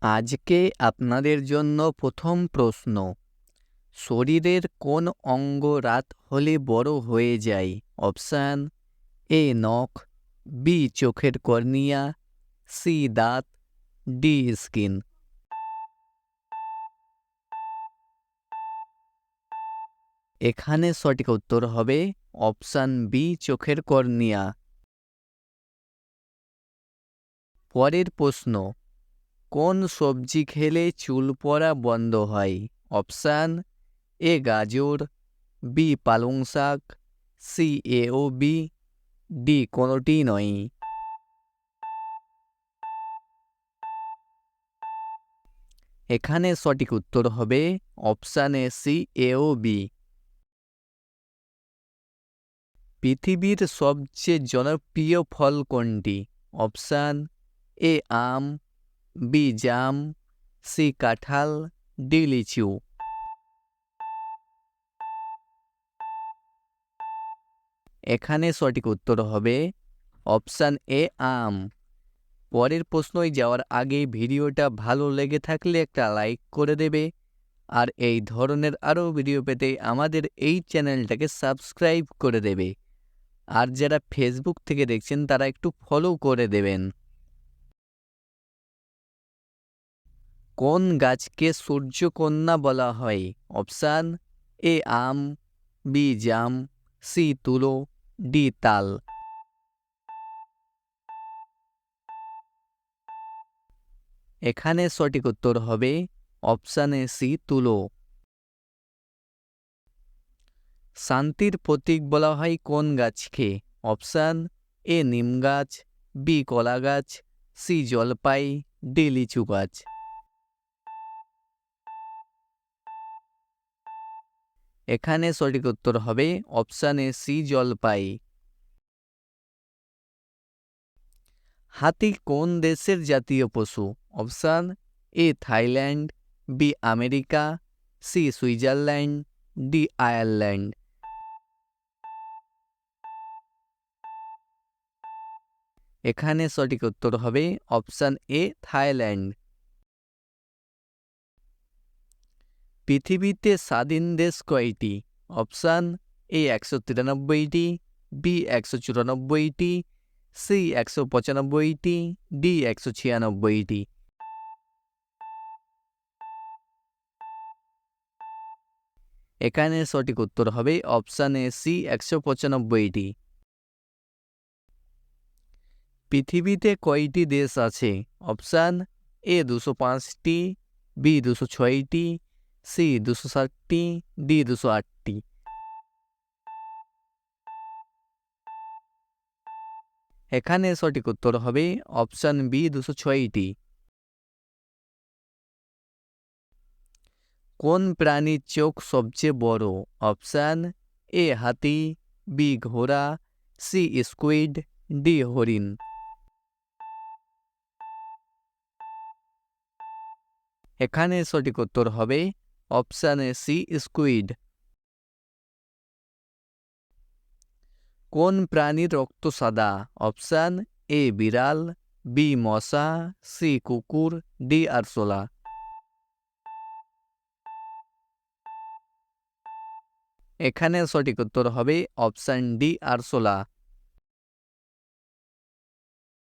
আজকে আপনাদের জন্য প্রথম প্রশ্ন, শরীরের কোন অঙ্গ রাত হলে বড় হয়ে যায়? অপশান এ নখ, বি চোখের কর্নিয়া, সি দাঁত, ডি স্কিন। এখানে সঠিক উত্তর হবে অপশান বি চোখের কর্নিয়া। পরের প্রশ্ন, কোন সবজি খেলে চুল পড়া বন্ধ হয়? অপশান এ গাজর, বি পালং শাক, সি এ ও বি, ডি কোনোটি নয়। এখানে সঠিক উত্তর হবে অপশান এ সি এ ও বি। পৃথিবীর সবচেয়ে জনপ্রিয় ফল কোনটি? অপশান এ আম, বি জাম, সি কাঁঠাল, ডি লিচু। এখানে সঠিক উত্তর হবে অপশান এ আম। পরের প্রশ্নয় যাওয়ার আগে ভিডিওটা ভালো লেগে থাকলে একটা লাইক করে দেবে, আর এই ধরনের আরও ভিডিও পেতে আমাদের এই চ্যানেলটাকে সাবস্ক্রাইব করে দেবে। আর যারা ফেসবুক থেকে দেখছেন তারা একটু ফলো করে দেবেন। কোন গাছকে সূর্যকন্যা বলা হয়? অপশান এ আম, বি জাম, সি তুলো, ডি তাল। এখানে সঠিক উত্তর হবে অপশান এ সি তুলো। শান্তির প্রতীক বলা হয় কোন গাছকে? অপশান এ নিম গাছ, বি কলা গাছ, সি জলপাই, ডি লিচু গাছ। এখানে সঠিক উত্তর হবে অপশান এ সি জলপাই। হাতি কোন দেশের জাতীয় পশু? Option A Thailand, B America, C Switzerland, D Ireland. এখানে সঠিক উত্তর হবে অপশান এ থাইল্যান্ড। পৃথিবীতে স্বাধীন দেশ কয়টি? অপশান এ 193টি, বি 194টি, সি 195টি, ডি 196টি। এখানে সঠিক উত্তর হবে অপশান এ সি 195টি। পৃথিবীতে কয়টি দেশ আছে? অপশান এ 205টি, বি 206টি, সি 207টি, ডি 208টি। এখানে সঠিক উত্তর হবে অপশান বি 206টি। কোন প্রাণীর চোখ সবচেয়ে বড়? অপশান এ হাতি, বি ঘোড়া, সি স্কুইড, ডি হরিণ। এখানে সঠিক উত্তর হবে অপশান এ সি স্কুইড। কোন প্রাণীর রক্ত সাদা? অপশান এ বিড়াল, বি মশা, সি কুকুর, ডি আরশোলা। এখানে সঠিক উত্তর হবে অপশান ডি আরশোলা।